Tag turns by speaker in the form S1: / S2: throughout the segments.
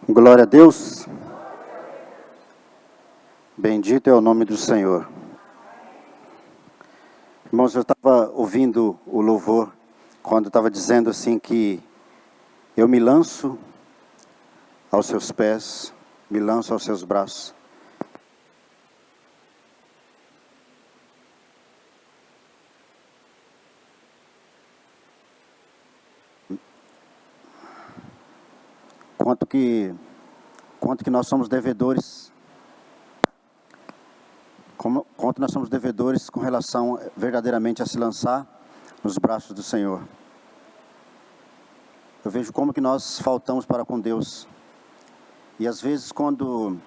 S1: Glória a Deus. Bendito é o nome do Senhor. Irmãos, eu estava ouvindo o louvor quando estava dizendo assim que eu me lanço aos seus pés, me lanço aos seus braços. Quanto que nós somos devedores, quanto nós somos devedores com relação verdadeiramente a se lançar nos braços do Senhor. Eu vejo como que nós faltamos para com Deus. E às vezes quando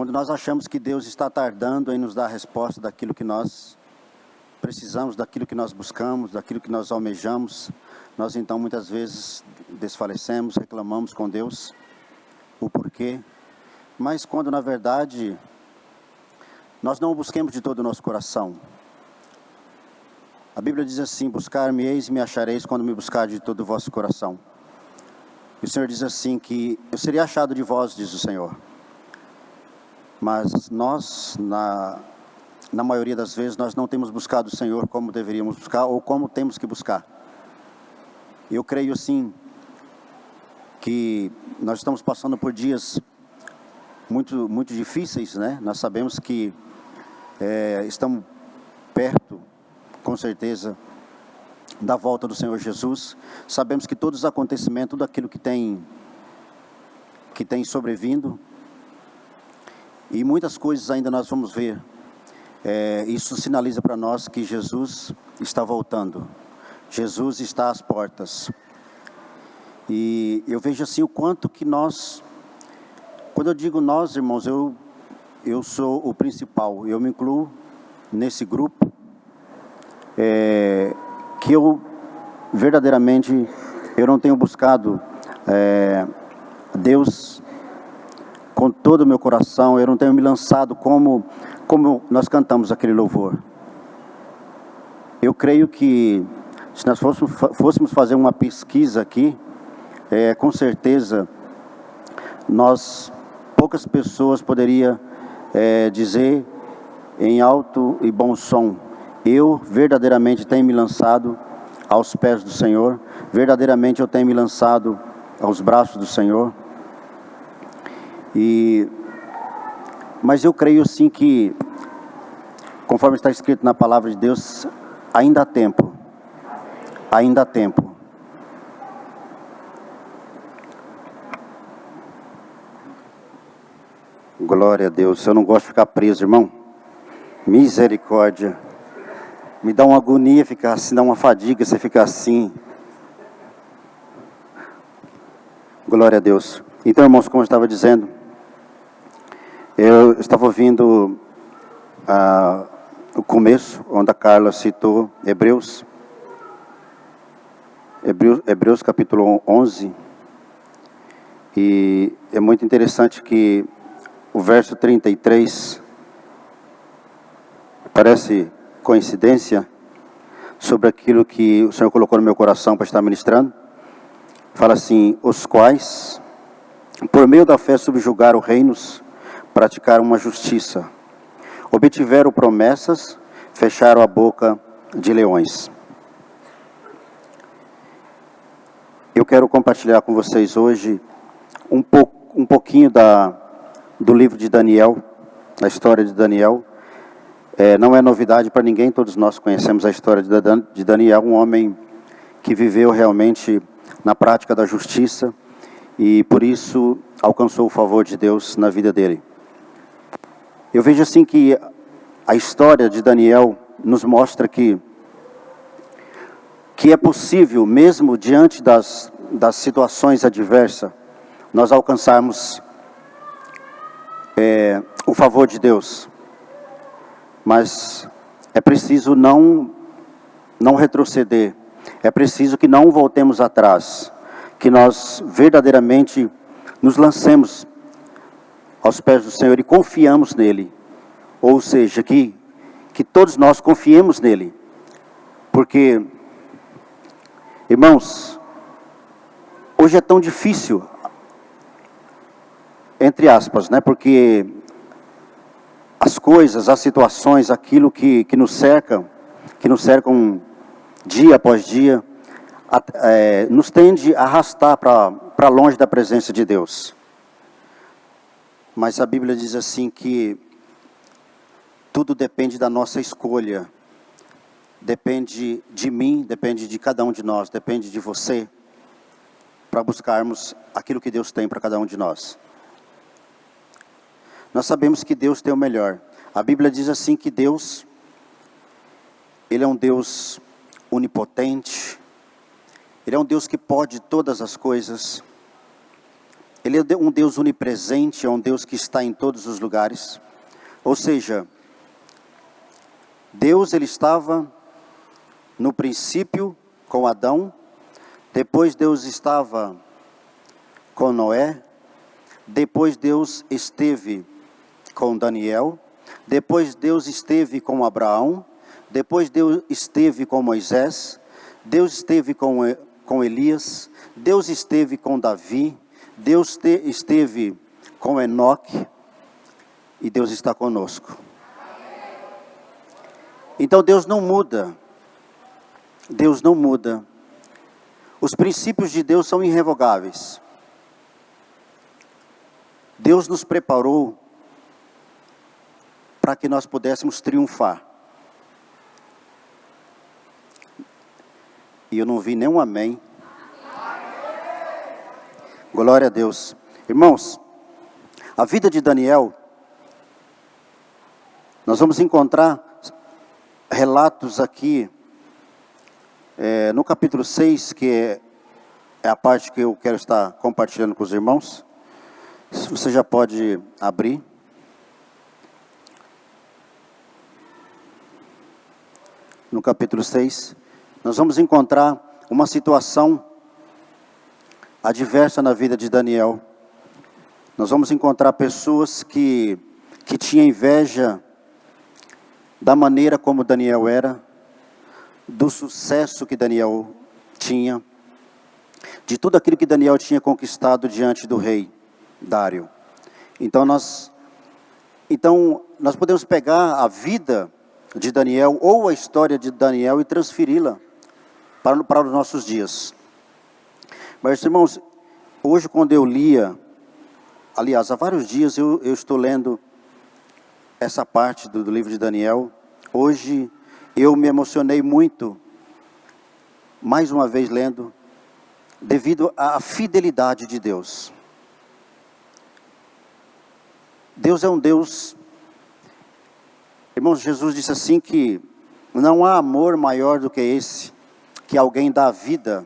S1: nós achamos que Deus está tardando em nos dar a resposta daquilo que nós precisamos, daquilo que nós buscamos, daquilo que nós almejamos, nós então muitas vezes desfalecemos, reclamamos com Deus o porquê, mas quando na verdade nós não o busquemos de todo o nosso coração. A Bíblia diz assim: buscar-me-eis e me achareis quando me buscar de todo o vosso coração. E o Senhor diz assim que eu seria achado de vós, diz o Senhor. Mas nós, na maioria das vezes, nós não temos buscado o Senhor como deveríamos buscar, ou como temos que buscar. Eu creio sim, que nós estamos passando por dias muito, muito difíceis, né? Nós sabemos que estamos perto, com certeza, da volta do Senhor Jesus. Sabemos que todos os acontecimentos, tudo aquilo que tem sobrevindo, e muitas coisas ainda nós vamos ver. Isso sinaliza para nós que Jesus está voltando. Jesus está às portas. E eu vejo assim o quanto que nós, quando eu digo nós, irmãos, eu sou o principal, eu me incluo nesse grupo, que eu verdadeiramente, eu não tenho buscado Deus com todo o meu coração, eu não tenho me lançado como nós cantamos aquele louvor. Eu creio que se nós fôssemos fazer uma pesquisa aqui, com certeza poucas pessoas poderiam dizer em alto e bom som: eu verdadeiramente tenho me lançado aos pés do Senhor, verdadeiramente eu tenho me lançado aos braços do Senhor. Mas eu creio sim que, conforme está escrito na palavra de Deus, ainda há tempo. Ainda há tempo. Glória a Deus. Eu não gosto de ficar preso, irmão. Misericórdia. Me dá uma agonia ficar assim, dá uma fadiga você ficar assim. Glória a Deus. Então, irmãos, como eu estava dizendo, eu estava ouvindo o começo, onde a Carla citou Hebreus capítulo 11, e é muito interessante que o verso 33, parece coincidência, sobre aquilo que o Senhor colocou no meu coração para estar ministrando. Fala assim: os quais, por meio da fé, subjugaram reinos, praticaram uma justiça, obtiveram promessas, fecharam a boca de leões. Eu quero compartilhar com vocês hoje um pouquinho do livro de Daniel, a história de Daniel. Não é novidade para ninguém, todos nós conhecemos a história de Daniel, um homem que viveu realmente na prática da justiça e por isso alcançou o favor de Deus na vida dele. Eu vejo assim que a história de Daniel nos mostra que é possível, mesmo diante das situações adversas, nós alcançarmos o favor de Deus. Mas é preciso não retroceder, é preciso que não voltemos atrás, que nós verdadeiramente nos lancemos aos pés do Senhor e confiamos nele. Ou seja, que todos nós confiemos nele, porque Irmãos, hoje é tão difícil, entre aspas, né? Porque as coisas, as situações, aquilo que nos cercam dia após dia, nos tende a arrastar para longe da presença de Deus. Mas a Bíblia diz assim que tudo depende da nossa escolha. Depende de mim, depende de cada um de nós, depende de você, para buscarmos aquilo que Deus tem para cada um de nós. Nós sabemos que Deus tem o melhor. A Bíblia diz assim que Deus, Ele é um Deus onipotente, Ele é um Deus que pode todas as coisas, Ele é um Deus onipresente, é um Deus que está em todos os lugares. Ou seja, Deus, Ele estava no princípio com Adão, depois Deus estava com Noé, depois Deus esteve com Daniel, depois Deus esteve com Abraão, depois Deus esteve com Moisés, Deus esteve com Elias, Deus esteve com Davi, Deus esteve com Enoque, e Deus está conosco. Então Deus não muda. Deus não muda. Os princípios de Deus são irrevogáveis. Deus nos preparou para que nós pudéssemos triunfar. E eu não vi nenhum amém. Glória a Deus. Irmãos, a vida de Daniel, nós vamos encontrar relatos aqui, no capítulo 6, que é a parte que eu quero estar compartilhando com os irmãos. Você já pode abrir. No capítulo 6, nós vamos encontrar uma situação adversa na vida de Daniel. Nós vamos encontrar pessoas que tinham inveja da maneira como Daniel era, do sucesso que Daniel tinha, de tudo aquilo que Daniel tinha conquistado diante do rei Dário. Então nós podemos pegar a vida de Daniel, ou a história de Daniel, e transferi-la para os nossos dias. Mas, irmãos, hoje quando eu lia, aliás, há vários dias eu estou lendo essa parte do livro de Daniel. Hoje eu me emocionei muito, mais uma vez lendo, devido à fidelidade de Deus. Deus é um Deus, irmãos, Jesus disse assim que não há amor maior do que esse, que alguém dá a vida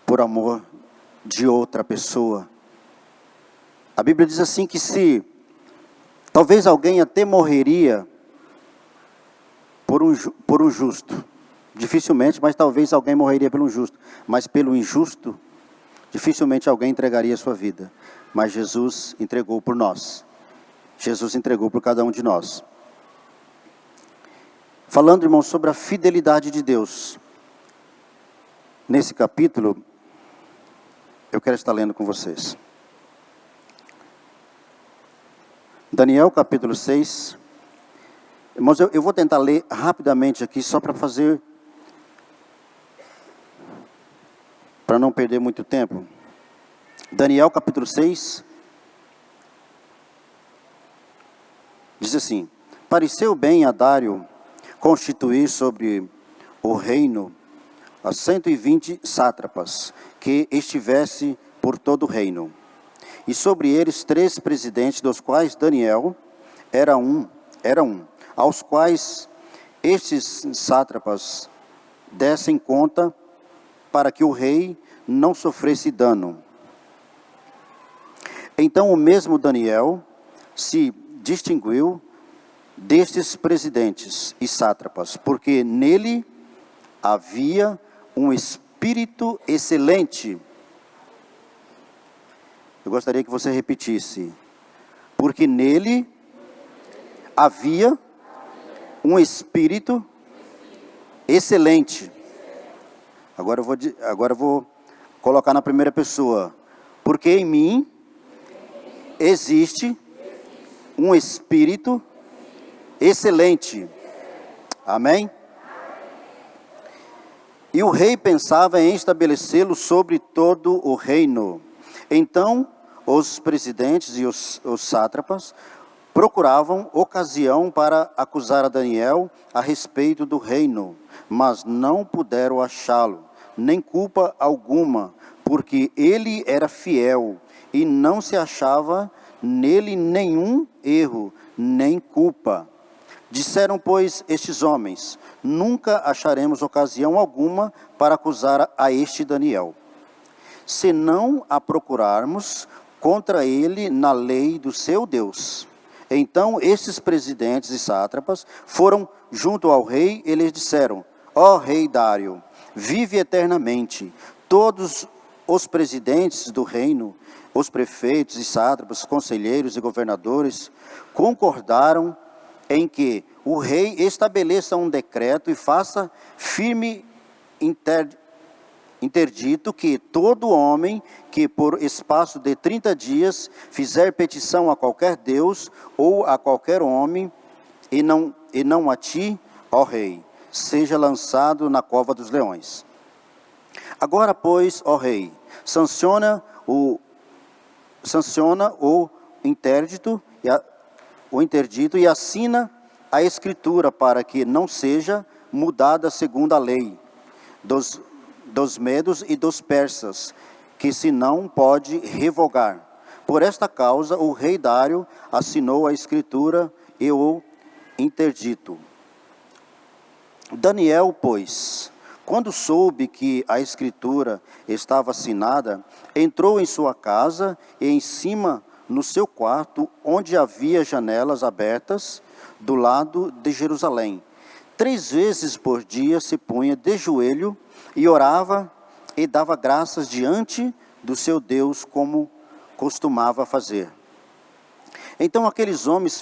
S1: por amor de outra pessoa. A Bíblia diz assim que talvez alguém até morreria por um justo, dificilmente, mas talvez alguém morreria pelo justo, mas pelo injusto, dificilmente alguém entregaria a sua vida. Mas Jesus entregou por nós, Jesus entregou por cada um de nós. Falando, irmãos, sobre a fidelidade de Deus, nesse capítulo, eu quero estar lendo com vocês. Daniel capítulo 6, irmãos, eu vou tentar ler rapidamente aqui, só para não perder muito tempo. Daniel capítulo 6, diz assim: pareceu bem a Dário constituir sobre o reino a 120 sátrapas, que estivesse por todo o reino. E sobre eles 3 presidentes, dos quais Daniel era um, aos quais estes sátrapas dessem conta, para que o rei não sofresse dano. Então o mesmo Daniel se distinguiu destes presidentes e sátrapas, porque nele havia um espírito excelente. Eu gostaria que você repetisse. Porque nele havia um espírito excelente. Agora eu vou colocar na primeira pessoa. Porque em mim existe um espírito excelente. Amém? E o rei pensava em estabelecê-lo sobre todo o reino. Então, os presidentes e os sátrapas procuravam ocasião para acusar a Daniel a respeito do reino, mas não puderam achá-lo, nem culpa alguma, porque ele era fiel e não se achava nele nenhum erro, nem culpa. Disseram, pois, estes homens: nunca acharemos ocasião alguma para acusar a este Daniel, se não a procurarmos contra ele na lei do seu Deus. Então, esses presidentes e sátrapas foram junto ao rei e lhes disseram: ó rei Dário, vive eternamente. Todos os presidentes do reino, os prefeitos e sátrapas, conselheiros e governadores, concordaram em que o rei estabeleça um decreto e faça firme interdito que todo homem que por espaço de 30 dias fizer petição a qualquer Deus ou a qualquer homem, e não a ti, ó rei, seja lançado na cova dos leões. Agora, pois, ó rei, sanciona o interdito e assina a escritura para que não seja mudada segundo a lei dos medos e dos persas, que se não pode revogar. Por esta causa, o rei Dário assinou a escritura e o interdito. Daniel, pois, quando soube que a escritura estava assinada, entrou em sua casa e em cima no seu quarto, onde havia janelas abertas, do lado de Jerusalém. 3 vezes por dia se punha de joelho e orava e dava graças diante do seu Deus, como costumava fazer. Então aqueles homens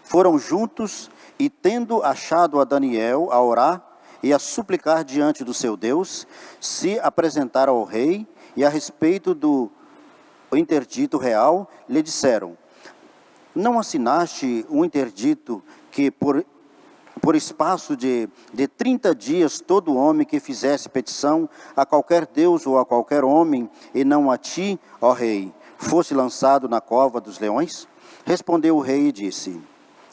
S1: foram juntos e, tendo achado a Daniel a orar e a suplicar diante do seu Deus, se apresentaram ao rei, e a respeito do interdito real, lhe disseram: não assinaste um interdito que por espaço de 30 dias todo homem que fizesse petição a qualquer Deus ou a qualquer homem, e não a ti, ó rei, fosse lançado na cova dos leões? Respondeu o rei e disse: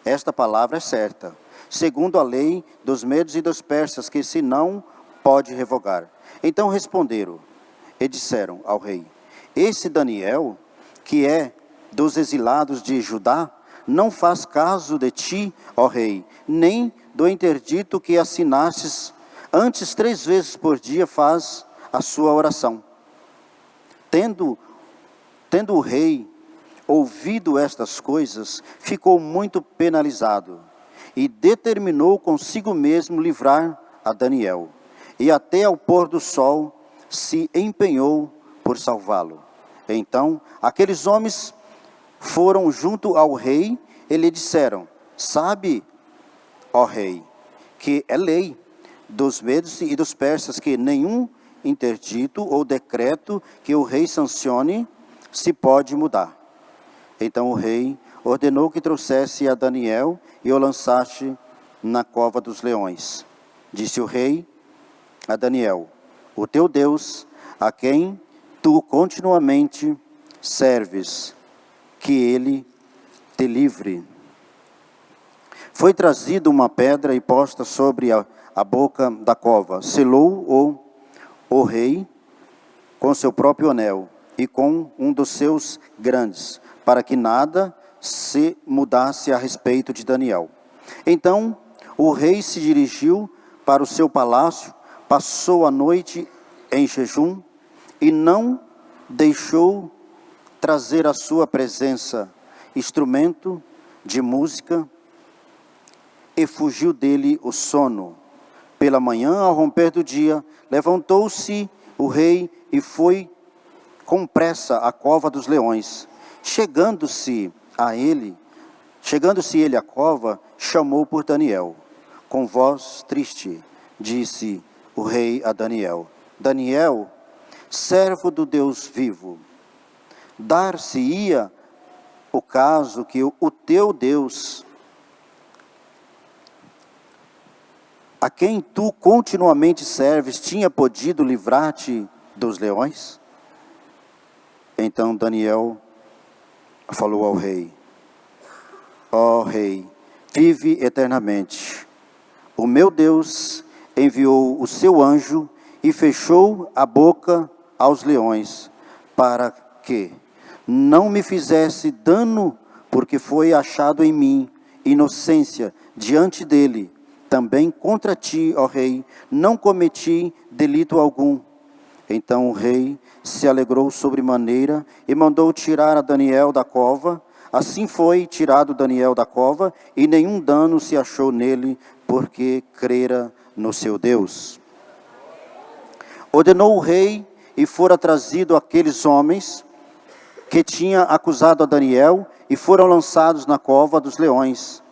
S1: esta palavra é certa, segundo a lei dos medos e dos persas, que se não pode revogar. Então responderam e disseram ao rei: esse Daniel, que é dos exilados de Judá, não faz caso de ti, ó rei, nem do interdito que assinastes. Antes 3 vezes por dia faz a sua oração. Tendo o rei ouvido estas coisas, ficou muito penalizado e determinou consigo mesmo livrar a Daniel, e até ao pôr do sol se empenhou por salvá-lo. Então aqueles homens foram junto ao rei e lhe disseram: sabe, ó rei, que é lei dos medos e dos persas que nenhum interdito ou decreto que o rei sancione se pode mudar. Então o rei ordenou que trouxesse a Daniel e o lançasse na cova dos leões. Disse o rei a Daniel: o teu Deus, a quem tu continuamente serves, que ele te livre. Foi trazida uma pedra e posta sobre a boca da cova. Selou o rei com seu próprio anel e com um dos seus grandes, para que nada se mudasse a respeito de Daniel. Então o rei se dirigiu para o seu palácio, passou a noite em jejum e não deixou trazer à sua presença instrumento de música, e fugiu dele o sono. Pela manhã, ao romper do dia, levantou-se o rei e foi com pressa à cova dos leões. Chegando-se ele à cova, chamou por Daniel. Com voz triste, disse o rei a Daniel: Daniel, servo do Deus vivo, dar-se-ia o caso que o teu Deus, a quem tu continuamente serves, tinha podido livrar-te dos leões? Então Daniel falou ao rei: ó rei, vive eternamente. O meu Deus enviou o seu anjo e fechou a boca aos leões, para que não me fizesse dano, porque foi achado em mim inocência diante dele. Também contra ti, ó rei, não cometi delito algum. Então o rei se alegrou sobremaneira e mandou tirar a Daniel da cova. Assim foi tirado Daniel da cova, e nenhum dano se achou nele, porque crera no seu Deus. Ordenou o rei, e fora trazido aqueles homens que tinha acusado a Daniel, e foram lançados na cova dos leões,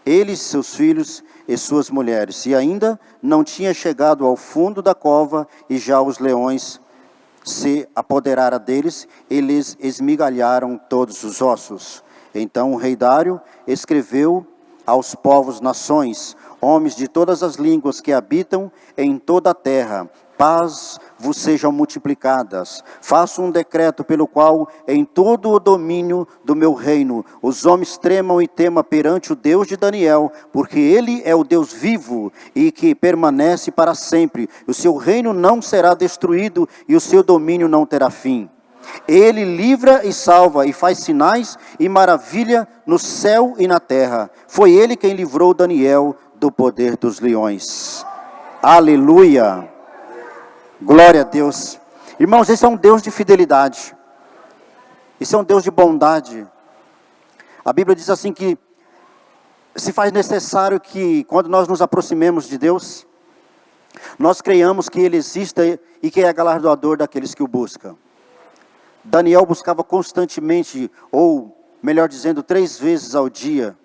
S1: eles, seus filhos e suas mulheres. E ainda não tinha chegado ao fundo da cova, e já os leões se apoderaram deles, e lhes esmigalharam todos os ossos. Então o rei Dário escreveu aos povos, nações, homens de todas as línguas que habitam em toda a terra: paz vos sejam multiplicadas. Faço um decreto pelo qual em todo o domínio do meu reino os homens tremam e temam perante o Deus de Daniel, porque ele é o Deus vivo e que permanece para sempre. O seu reino não será destruído e o seu domínio não terá fim. Ele livra e salva e faz sinais e maravilha no céu e na terra. Foi ele quem livrou Daniel do poder dos leões. Aleluia! Glória a Deus. Irmãos, esse é um Deus de fidelidade. Esse é um Deus de bondade. A Bíblia diz assim que se faz necessário que quando nós nos aproximemos de Deus, nós creiamos que Ele existe e que é galardoador daqueles que o buscam. Daniel buscava constantemente, ou melhor dizendo, 3 vezes ao dia.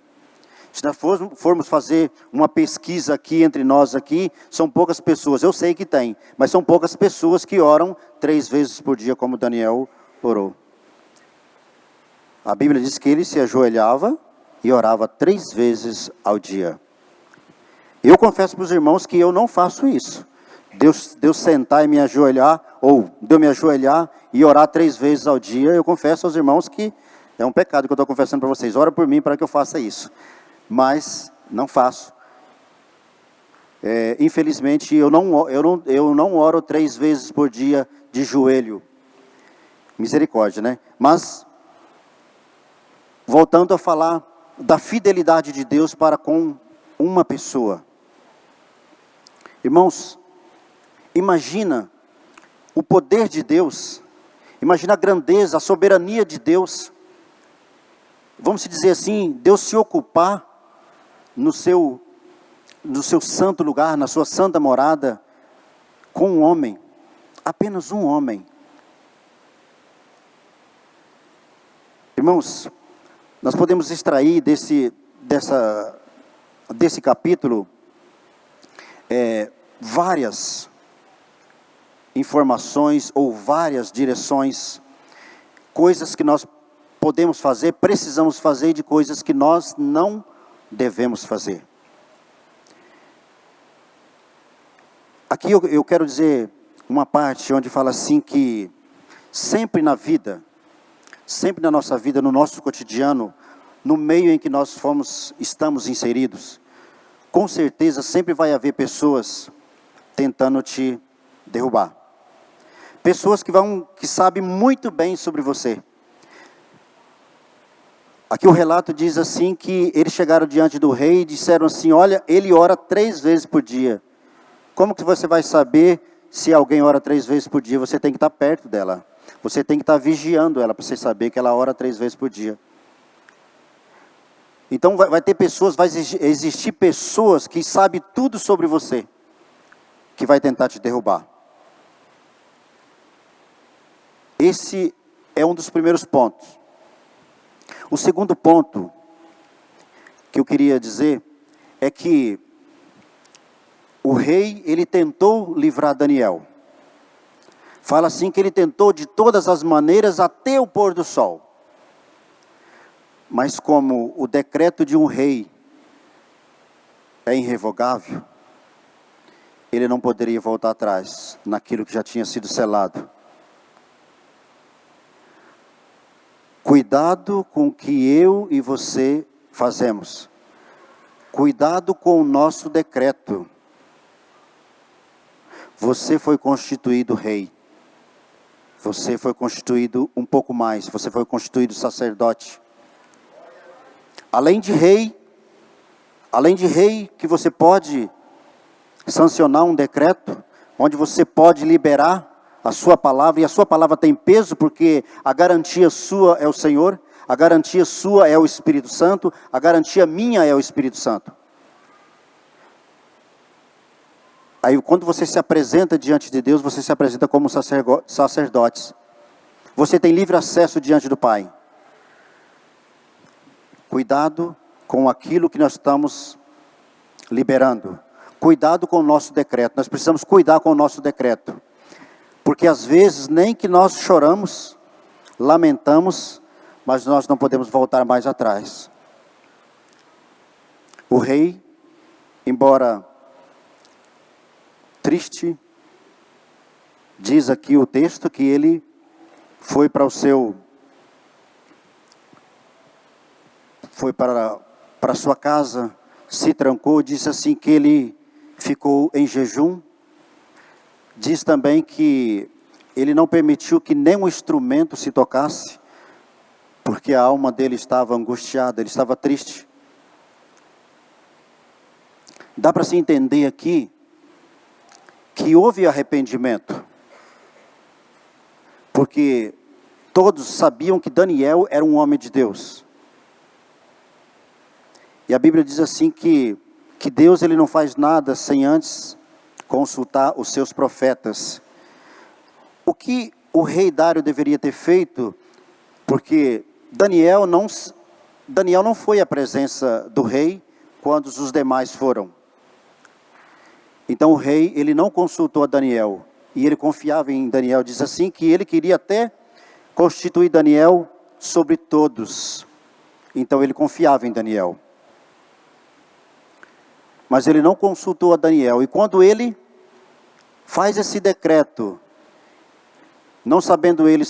S1: Se nós formos fazer uma pesquisa aqui entre nós aqui, são poucas pessoas, eu sei que tem, mas são poucas pessoas que oram 3 vezes por dia, como Daniel orou. A Bíblia diz que ele se ajoelhava e orava 3 vezes ao dia. Eu confesso para os irmãos que eu não faço isso. Deus sentar e me ajoelhar, ou de eu me ajoelhar e orar 3 vezes ao dia, eu confesso aos irmãos que é um pecado que eu estou confessando para vocês. Ora por mim para que eu faça isso. Mas não faço. Infelizmente eu não oro 3 vezes por dia de joelho. Misericórdia, né? Mas voltando a falar da fidelidade de Deus para com uma pessoa. Irmãos, imagina o poder de Deus, imagina a grandeza, a soberania de Deus. Vamos dizer assim, Deus se ocupar no seu santo lugar, na sua santa morada, com um homem, apenas um homem. Irmãos, nós podemos extrair desse capítulo várias informações ou várias direções, coisas que nós podemos fazer, precisamos fazer, de coisas que nós não devemos fazer. Aqui eu quero dizer uma parte onde fala assim que sempre na vida, sempre na nossa vida, no nosso cotidiano, no meio em que nós estamos inseridos, com certeza sempre vai haver pessoas tentando te derrubar. Pessoas que sabem muito bem sobre você. Aqui o relato diz assim que eles chegaram diante do rei e disseram assim: olha, ele ora 3 vezes por dia. Como que você vai saber se alguém ora 3 vezes por dia? Você tem que estar perto dela. Você tem que estar vigiando ela para você saber que ela ora 3 vezes por dia. Então vai ter pessoas, vai existir pessoas que sabem tudo sobre você, que vai tentar te derrubar. Esse é um dos primeiros pontos. O segundo ponto que eu queria dizer é que o rei, ele tentou livrar Daniel. Fala assim que ele tentou de todas as maneiras até o pôr do sol. Mas como o decreto de um rei é irrevogável, ele não poderia voltar atrás naquilo que já tinha sido selado. Cuidado com o que eu e você fazemos. Cuidado com o nosso decreto. Você foi constituído rei. Você foi constituído um pouco mais. Você foi constituído sacerdote. Além de rei que você pode sancionar um decreto, onde você pode liberar a sua palavra, e a sua palavra tem peso, porque a garantia sua é o Senhor, a garantia sua é o Espírito Santo, a garantia minha é o Espírito Santo. Aí quando você se apresenta diante de Deus, você se apresenta como sacerdotes. Você tem livre acesso diante do Pai. Cuidado com aquilo que nós estamos liberando. Cuidado com o nosso decreto. Nós precisamos cuidar com o nosso decreto. Porque às vezes nem que nós choramos, lamentamos, mas nós não podemos voltar mais atrás. O rei, embora triste, diz aqui o texto que ele foi para a sua casa, se trancou, disse assim que ele ficou em jejum. Diz também que ele não permitiu que nenhum instrumento se tocasse, porque a alma dele estava angustiada, ele estava triste. Dá para se entender aqui que houve arrependimento, porque todos sabiam que Daniel era um homem de Deus. E a Bíblia diz assim que Deus ele não faz nada sem antes consultar os seus profetas. O que o rei Dário deveria ter feito, porque Daniel não foi à presença do rei quando os demais foram. Então o rei, ele não consultou a Daniel, e ele confiava em Daniel. Diz assim que ele queria até constituir Daniel sobre todos. Então ele confiava em Daniel. Mas ele não consultou a Daniel, e quando ele faz esse decreto, não sabendo ele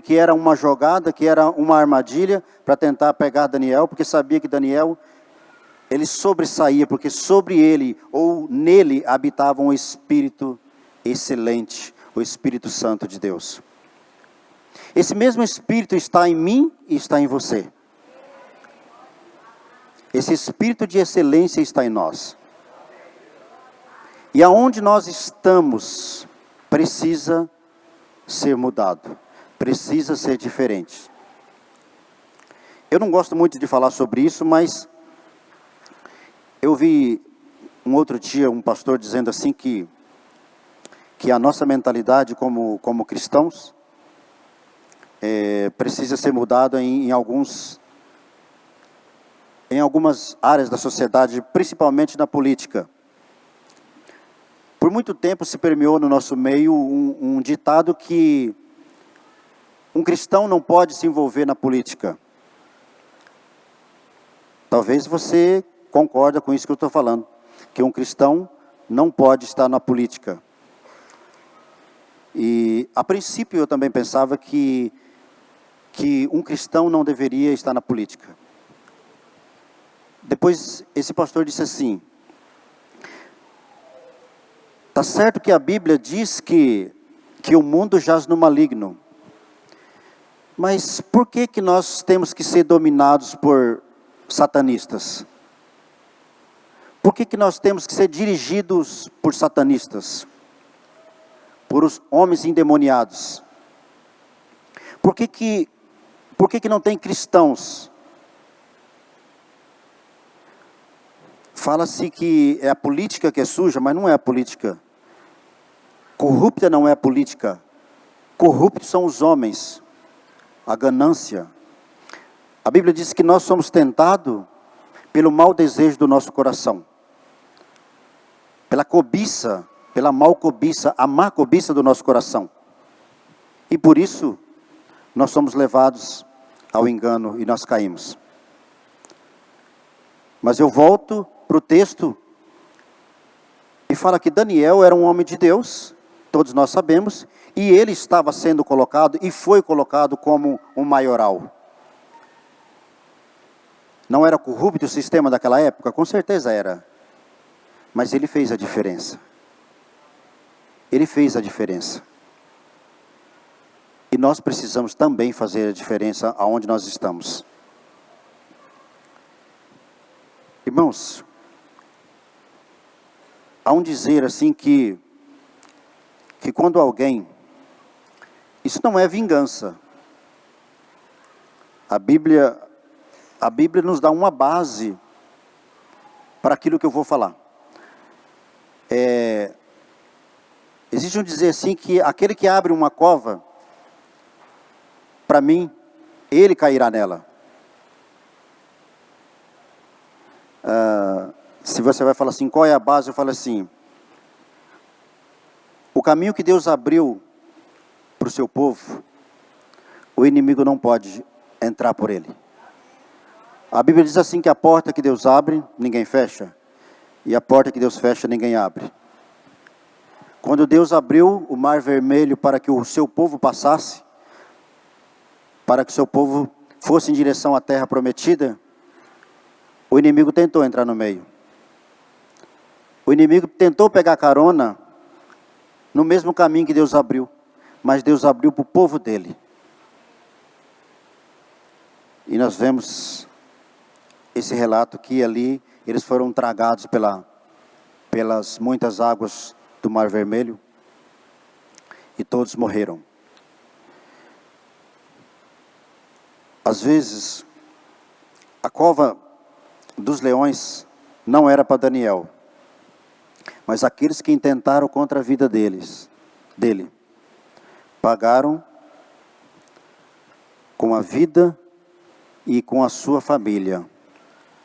S1: que era uma jogada, que era uma armadilha para tentar pegar Daniel, porque sabia que Daniel, ele sobressaía, porque sobre ele ou nele habitava um Espírito excelente, o Espírito Santo de Deus. Esse mesmo Espírito está em mim e está em você. Esse Espírito de excelência está em nós. E aonde nós estamos, precisa ser mudado, precisa ser diferente. Eu não gosto muito de falar sobre isso, mas eu vi um outro dia um pastor dizendo assim que a nossa mentalidade como cristãos precisa ser mudada em algumas áreas da sociedade, principalmente na política. Por muito tempo se permeou no nosso meio um ditado que um cristão não pode se envolver na política. Talvez você concorda com isso que eu estou falando, que um cristão não pode estar na política. E a princípio eu também pensava que um cristão não deveria estar na política. Depois esse pastor disse assim: tá certo que a Bíblia diz que o mundo jaz no maligno, mas por que nós temos que ser dominados por satanistas? Por que nós temos que ser dirigidos por satanistas? Por os homens endemoniados? Por que não tem cristãos? Fala-se que é a política que é suja, mas não é a política. Corrupta não é a política. Corruptos são os homens. A ganância. A Bíblia diz que nós somos tentados pelo mau desejo do nosso coração. pela cobiça, pela mal cobiça, a má cobiça do nosso coração. E por isso, nós somos levados ao engano e nós caímos. Mas eu volto para o texto e fala que Daniel era um homem de Deus, todos nós sabemos, e ele estava sendo colocado e foi colocado como um maioral. Não era corrupto o sistema daquela época? Com certeza era. Mas ele fez a diferença. Ele fez a diferença. E nós precisamos também fazer a diferença aonde nós estamos. Irmãos, há um dizer assim que quando alguém, isso não é vingança. A Bíblia nos dá uma base para aquilo que eu vou falar. Existe um dizer assim que aquele que abre uma cova, para mim, ele cairá nela. Se você vai falar assim, qual é a base? Eu falo assim, o caminho que Deus abriu para o seu povo, o inimigo não pode entrar por ele. A Bíblia diz assim que a porta que Deus abre, ninguém fecha. E a porta que Deus fecha, ninguém abre. Quando Deus abriu o mar vermelho para que o seu povo passasse, para que o seu povo fosse em direção à terra prometida, o inimigo tentou entrar no meio. O inimigo tentou pegar carona no mesmo caminho que Deus abriu, mas Deus abriu para o povo dele. E nós vemos esse relato que ali eles foram tragados pelas muitas águas do Mar Vermelho e todos morreram. Às vezes, a cova dos leões não era para Daniel, mas aqueles que intentaram contra a vida dele, pagaram com a vida e com a sua família.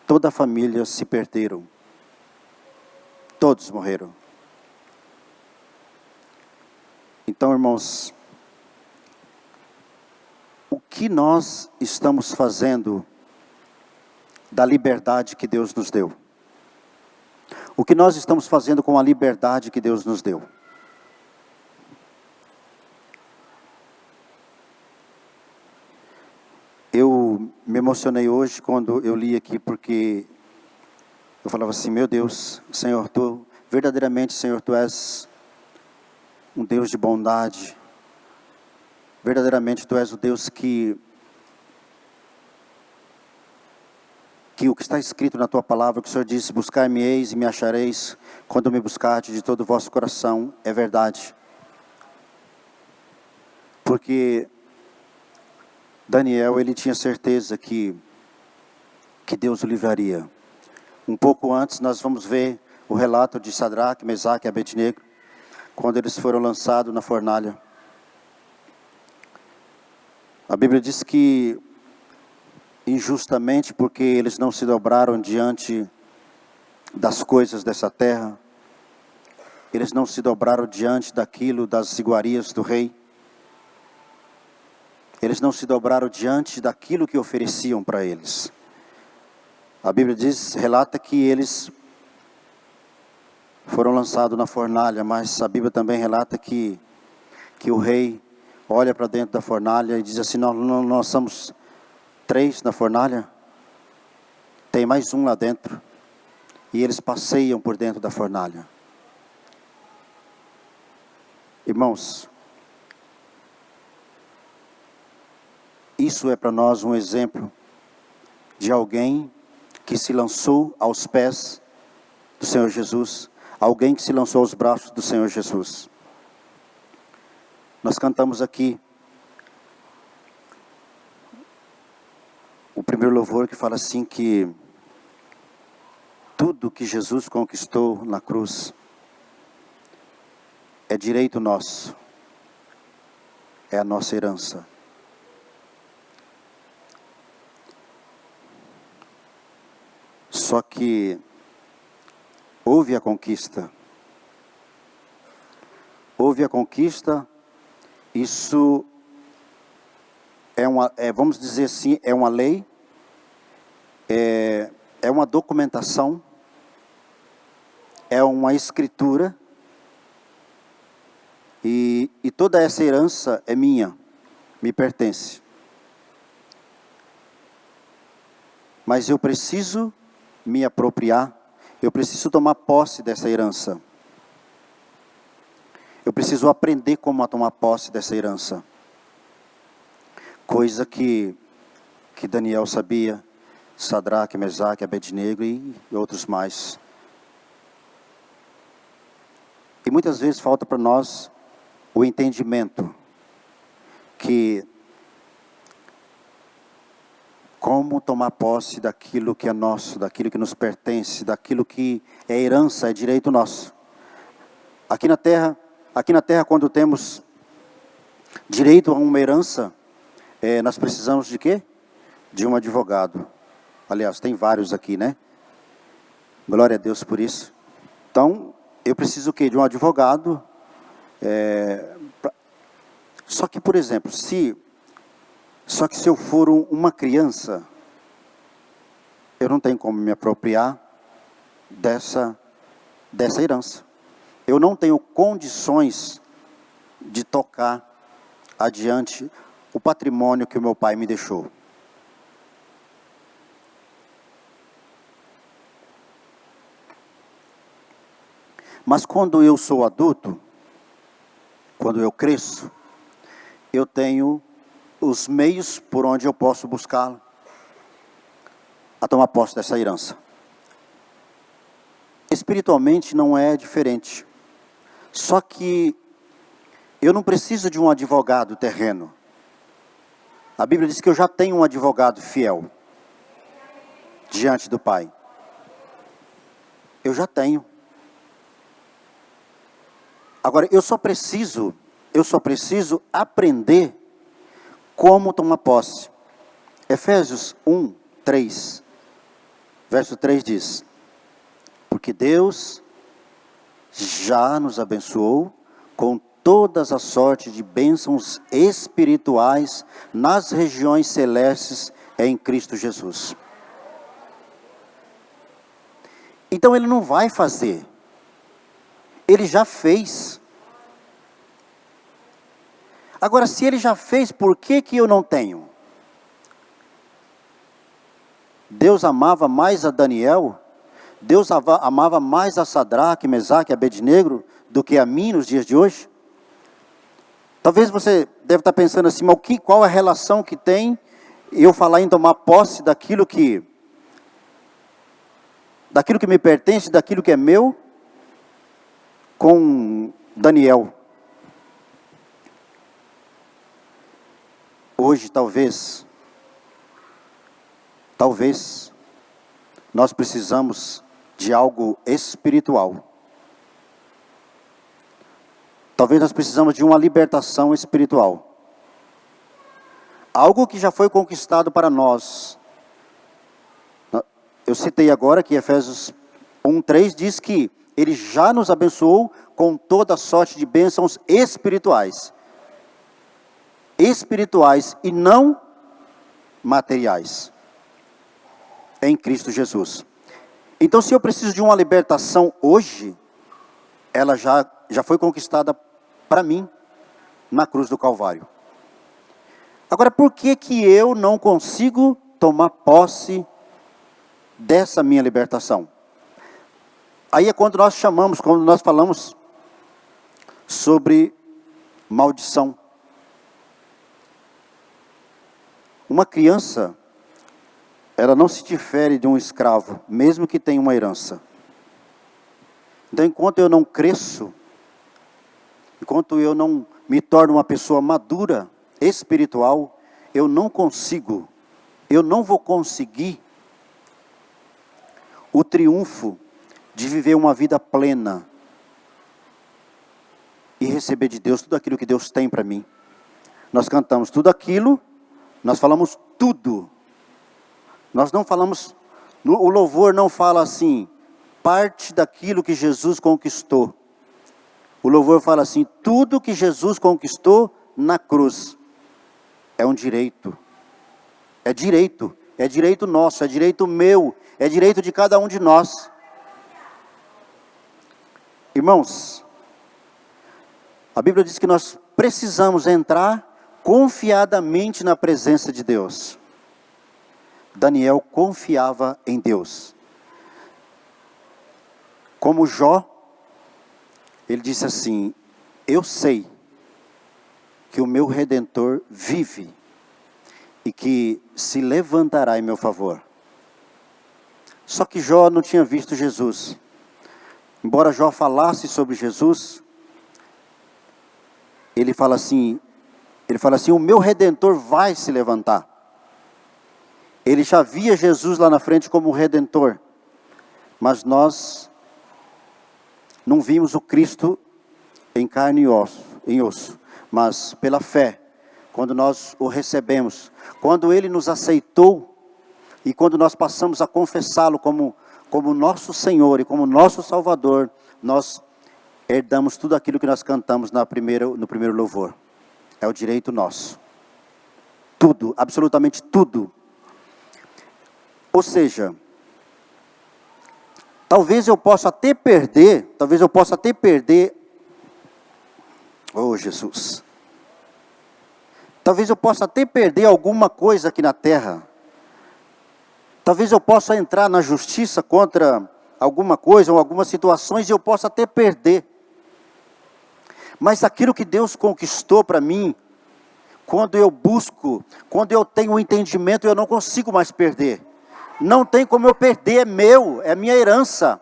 S1: Toda a família se perderam. Todos morreram. Então, irmãos, o que nós estamos fazendo da liberdade que Deus nos deu? O que nós estamos fazendo com a liberdade que Deus nos deu? Eu me emocionei hoje quando eu li aqui, porque eu falava assim, meu Deus, Senhor, verdadeiramente, Senhor, Tu és um Deus de bondade. Verdadeiramente Tu és o Deus que o que está escrito na Tua palavra, que o Senhor disse, buscar-me-eis e me achareis, quando me buscardes de todo o vosso coração, é verdade. Porque Daniel, ele tinha certeza que Deus o livraria. Um pouco antes, nós vamos ver o relato de Sadraque, Mesaque e Abednego, quando eles foram lançados na fornalha. A Bíblia diz que, injustamente, porque eles não se dobraram diante das coisas dessa terra, eles não se dobraram diante daquilo, das iguarias do rei, eles não se dobraram diante daquilo que ofereciam para eles. A Bíblia relata que eles foram lançados na fornalha, mas a Bíblia também relata que o rei olha para dentro da fornalha e diz assim, nós somos 3 na fornalha, tem mais um lá dentro, e eles passeiam por dentro da fornalha. Irmãos, isso é para nós um exemplo de alguém que se lançou aos pés do Senhor Jesus, alguém que se lançou aos braços do Senhor Jesus. Nós cantamos aqui o primeiro louvor que fala assim que tudo que Jesus conquistou na cruz é direito nosso, é a nossa herança. Só que houve a conquista, houve a conquista, isso vamos dizer assim, é uma lei, é uma documentação, é uma escritura, e toda essa herança é minha, me pertence. Mas eu preciso me apropriar, eu preciso tomar posse dessa herança. Eu preciso aprender como a tomar posse dessa herança. Coisa que Daniel sabia, Sadraque, Mesaque, Abednego e outros mais. E muitas vezes falta para nós o entendimento que como tomar posse daquilo que é nosso, daquilo que nos pertence, daquilo que é herança, é direito nosso. Aqui na terra, quando temos direito a uma herança, nós precisamos de quê? De um advogado. Aliás, tem vários aqui, né? Glória a Deus por isso. Então, eu preciso o quê? De um advogado. Só que, por exemplo, se eu for uma criança, eu não tenho como me apropriar dessa herança. Eu não tenho condições de tocar adiante o patrimônio que o meu pai me deixou. Mas quando eu sou adulto, quando eu cresço, eu tenho os meios por onde eu posso buscá-lo, a tomar posse dessa herança. Espiritualmente não é diferente. Só que eu não preciso de um advogado terreno. A Bíblia diz que eu já tenho um advogado fiel diante do Pai. Eu já tenho. Agora, eu só preciso aprender como tomar posse. Efésios 1, 3, verso 3 diz: porque Deus já nos abençoou com todas as sortes de bênçãos espirituais nas regiões celestes em Cristo Jesus. Então ele não vai fazer, ele já fez. Agora, se ele já fez, por que eu não tenho? Deus amava mais a Daniel, Deus amava mais a Sadraque, Mesaque e Abednego do que a mim nos dias de hoje? Talvez você deve estar pensando assim, mas qual a relação que tem eu falar em tomar posse daquilo que me pertence, daquilo que é meu, com Daniel? Hoje, talvez, nós precisamos de algo espiritual. Talvez nós precisamos de uma libertação espiritual. Algo que já foi conquistado para nós. Eu citei agora que Efésios 1:3 diz que Ele já nos abençoou com toda a sorte de bênçãos espirituais. Espirituais e não materiais. Em Cristo Jesus. Então, se eu preciso de uma libertação hoje, ela já foi conquistada para mim na cruz do Calvário. Agora, por que eu não consigo tomar posse dessa minha libertação? Aí é quando nós falamos sobre maldição. Uma criança, ela não se difere de um escravo, mesmo que tenha uma herança. Então, enquanto eu não cresço, enquanto eu não me torno uma pessoa madura, espiritual, eu não vou conseguir o triunfo de viver uma vida plena e receber de Deus tudo aquilo que Deus tem para mim. Nós cantamos tudo aquilo, nós falamos tudo. Nós não falamos, o louvor não fala assim, parte daquilo que Jesus conquistou. O louvor fala assim: tudo que Jesus conquistou na cruz é um direito. É direito nosso, é direito meu, é direito de cada um de nós. Irmãos, a Bíblia diz que nós precisamos entrar confiadamente na presença de Deus. Daniel confiava em Deus. Como Jó, ele disse assim: eu sei que o meu Redentor vive e que se levantará em meu favor. Só que Jó não tinha visto Jesus. Embora Jó falasse sobre Jesus, ele fala assim, o meu Redentor vai se levantar. Ele já via Jesus lá na frente como Redentor, mas nós não vimos o Cristo em carne e osso, mas pela fé, quando nós o recebemos, quando Ele nos aceitou, e quando nós passamos a confessá-lo como nosso Senhor e como nosso Salvador, nós herdamos tudo aquilo que nós cantamos no primeiro louvor. É o direito nosso. Tudo, absolutamente tudo. Ou seja, talvez eu possa até perder, oh Jesus, talvez eu possa até perder alguma coisa aqui na terra, talvez eu possa entrar na justiça contra alguma coisa ou algumas situações e eu possa até perder, mas aquilo que Deus conquistou para mim, quando eu busco, quando eu tenho um entendimento, eu não consigo mais perder. Não tem como eu perder, é meu, é minha herança.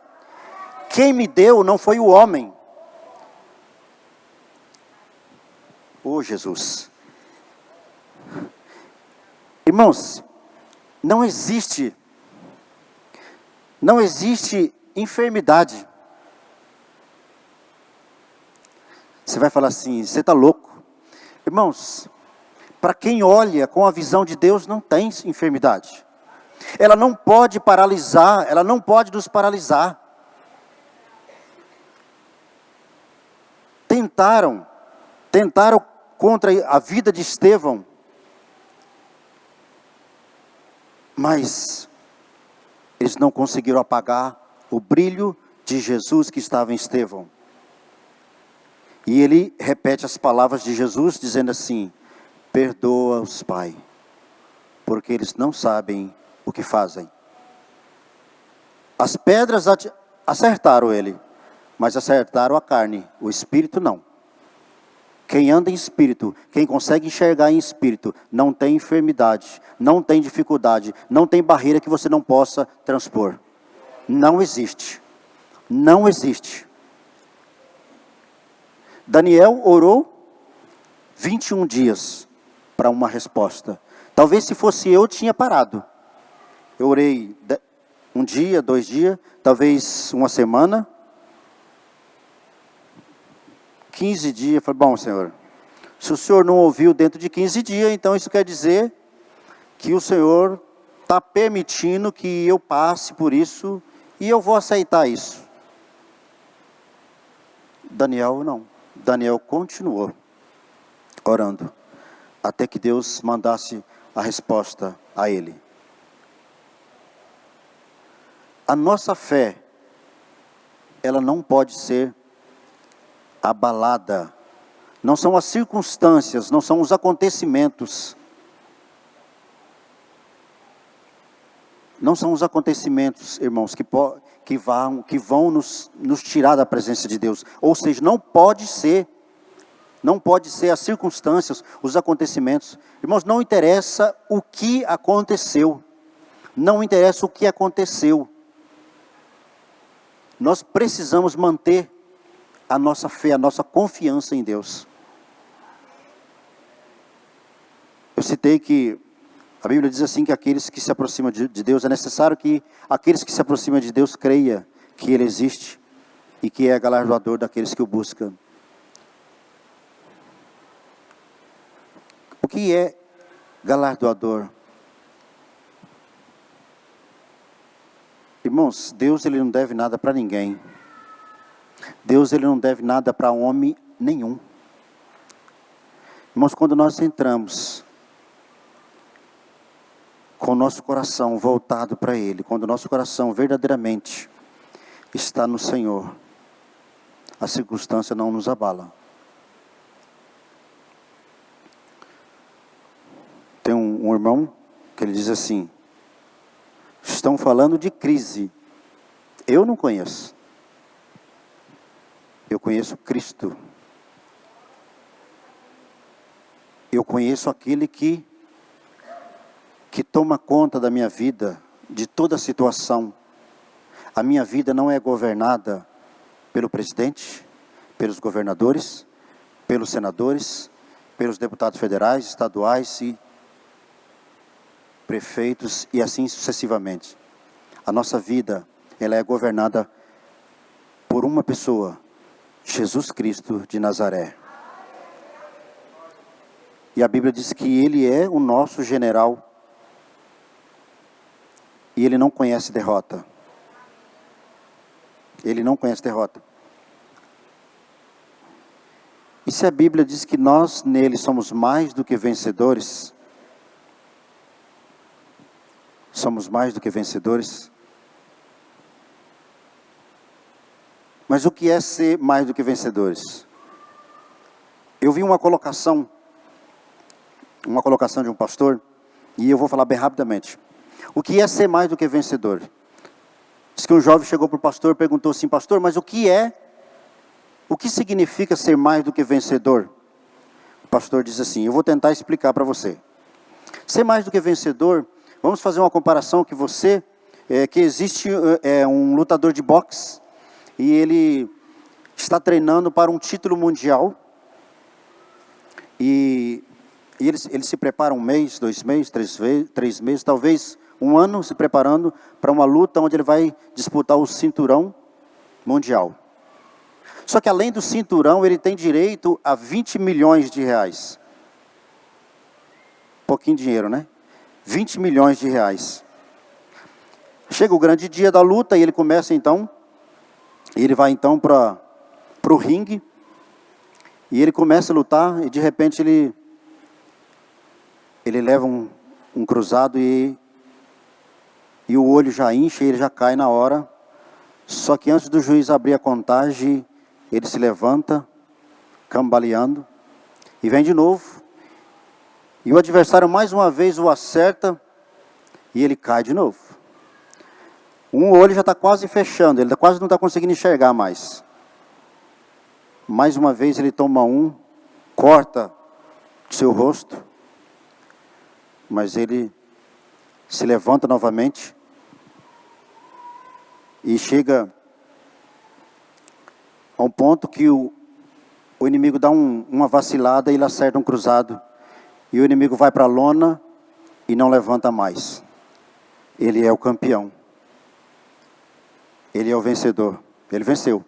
S1: Quem me deu não foi o homem. Oh Jesus. Irmãos, não existe enfermidade. Você vai falar assim, você está louco. Irmãos, para quem olha com a visão de Deus, não tem enfermidade. Ela não pode paralisar, ela não pode nos paralisar. Tentaram contra a vida de Estevão, mas eles não conseguiram apagar o brilho de Jesus que estava em Estevão. E ele repete as palavras de Jesus, dizendo assim: perdoa-os, Pai, porque eles não sabem o que fazem. As pedras acertaram ele, mas acertaram a carne, o espírito não. Quem anda em espírito, quem consegue enxergar em espírito, não tem enfermidade, não tem dificuldade, não tem barreira que você não possa transpor. Não existe. Não existe. Daniel orou 21 dias para uma resposta. Talvez se fosse eu, tinha parado. Eu orei um dia, 2 dias, talvez uma semana, 15 dias. Falei, bom Senhor, se o Senhor não ouviu dentro de 15 dias, então isso quer dizer que o Senhor está permitindo que eu passe por isso e eu vou aceitar isso. Daniel não. Daniel continuou orando, até que Deus mandasse a resposta a ele. A nossa fé, ela não pode ser abalada. Não são as circunstâncias, não são os acontecimentos. Não são os acontecimentos, irmãos, que vão nos tirar da presença de Deus. Ou seja, não pode ser as circunstâncias, os acontecimentos. Irmãos, não interessa o que aconteceu. Não interessa o que aconteceu. Nós precisamos manter a nossa fé, a nossa confiança em Deus. Eu citei que a Bíblia diz assim que aqueles que se aproximam de Deus, é necessário que aqueles que se aproximam de Deus creiam que Ele existe e que é galardoador daqueles que o buscam. O que é galardoador? Irmãos, Deus ele não deve nada para ninguém. Deus, ele não deve nada para homem nenhum. Irmãos, quando nós entramos com o nosso coração voltado para Ele, quando o nosso coração verdadeiramente está no Senhor, a circunstância não nos abala. Tem um irmão que ele diz assim: estão falando de crise, eu não conheço. Eu conheço Cristo. Eu conheço aquele que toma conta da minha vida, de toda a situação. A minha vida não é governada pelo presidente, pelos governadores, pelos senadores, pelos deputados federais, estaduais e prefeitos e assim sucessivamente. A nossa vida, ela é governada por uma pessoa, Jesus Cristo de Nazaré. E a Bíblia diz que Ele é o nosso general. E Ele não conhece derrota. Ele não conhece derrota. E se a Bíblia diz que nós nele somos mais do que vencedores, somos mais do que vencedores. Mas o que é ser mais do que vencedores? Eu vi uma colocação de um pastor, e eu vou falar bem rapidamente. O que é ser mais do que vencedor? Diz que um jovem chegou para o pastor e perguntou assim: pastor, mas o que significa ser mais do que vencedor? O pastor diz assim: eu vou tentar explicar para você. Ser mais do que vencedor, vamos fazer uma comparação que existe um lutador de boxe, e ele está treinando para um título mundial, e ele se prepara 1 mês, 2 meses, 3 meses, talvez 1 ano se preparando para uma luta onde ele vai disputar o cinturão mundial. Só que além do cinturão, ele tem direito a 20 milhões de reais. Pouquinho dinheiro, né? 20 milhões de reais. Chega o grande dia da luta e ele vai então para o ringue, e ele começa a lutar, e de repente ele leva um cruzado e o olho já incha e ele já cai na hora. Só que antes do juiz abrir a contagem, ele se levanta, cambaleando, e vem de novo. E o adversário mais uma vez o acerta, e ele cai de novo. Um olho já está quase fechando, ele quase não está conseguindo enxergar mais. Mais uma vez ele toma corta o seu rosto, mas ele se levanta novamente e chega a um ponto que o inimigo dá uma vacilada e ele acerta um cruzado, e o inimigo vai para a lona e não levanta mais. Ele é o campeão, ele é o vencedor, ele venceu.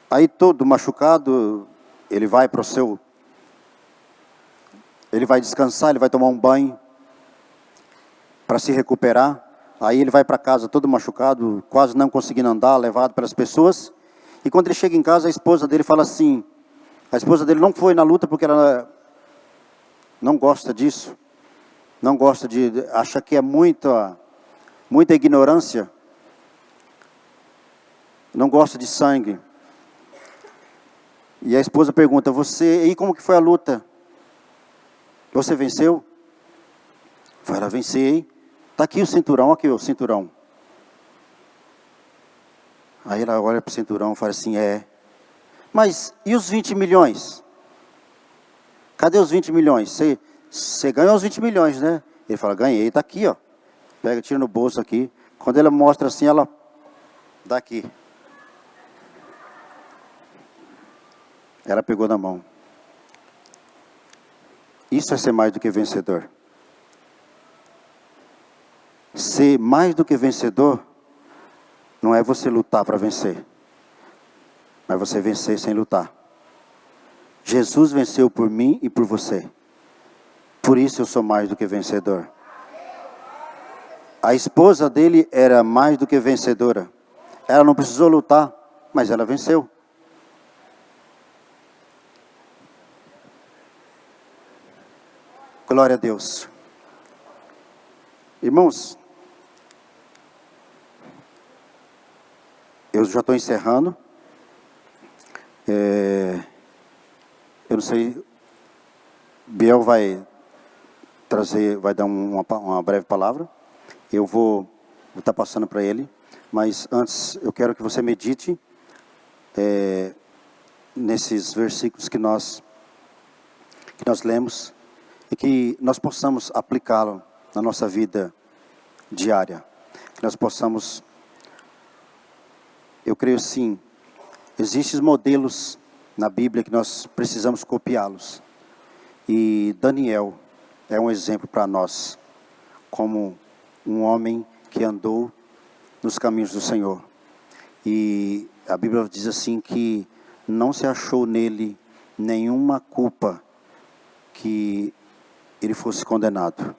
S1: Aí todo machucado, ele vai descansar, ele vai tomar um banho para se recuperar. Aí ele vai para casa todo machucado, quase não conseguindo andar, levado pelas pessoas. E quando ele chega em casa, a esposa dele fala assim, a esposa dele não foi na luta porque ela não gosta disso, não gosta acha que é muita ignorância, não gosta de sangue. E a esposa pergunta: e como que foi a luta? Você venceu? Fala: venci. Está aqui o cinturão, Aí ela olha para o cinturão e fala assim: mas e os 20 milhões? Cadê os 20 milhões? Você ganhou os 20 milhões, né? Ele fala: ganhei, está aqui, ó. Pega, tira no bolso aqui. Quando ela mostra assim, ela dá aqui. Ela pegou na mão. Isso é ser mais do que vencedor. Ser mais do que vencedor não é você lutar para vencer, mas você vencer sem lutar. Jesus venceu por mim e por você. Por isso eu sou mais do que vencedor. A esposa dele era mais do que vencedora. Ela não precisou lutar. mas ela venceu. Glória a Deus. Irmãos, eu já estou encerrando. Eu não sei, Biel vai dar uma breve palavra. Eu vou estar passando para ele, mas antes eu quero que você medite nesses versículos que nós lemos e que nós possamos aplicá-lo na nossa vida diária. Que nós possamos, eu creio sim, existem modelos na Bíblia que nós precisamos copiá-los. E Daniel é um exemplo para nós, como um homem que andou nos caminhos do Senhor. E a Bíblia diz assim que não se achou nele nenhuma culpa que ele fosse condenado.